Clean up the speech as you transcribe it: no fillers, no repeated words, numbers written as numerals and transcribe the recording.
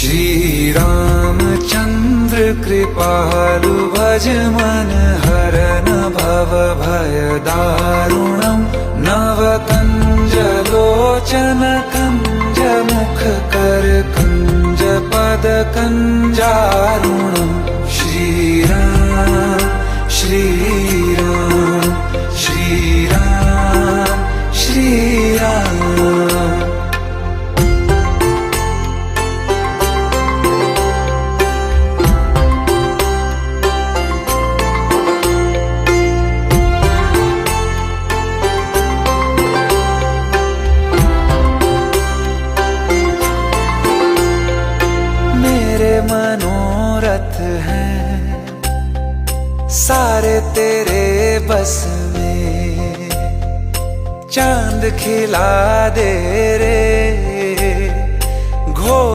श्री रामचंद्र कृपालु भज मन हरन भव भय दारुणम् नव कंज लोचन कंज मुख कर कंज पद कंजारुणम् श्री राम श्री राम श्री राम श्री राम। मेरे मनोरथ हैं सारे तेरे बस में, चांद खिला दे रे घोर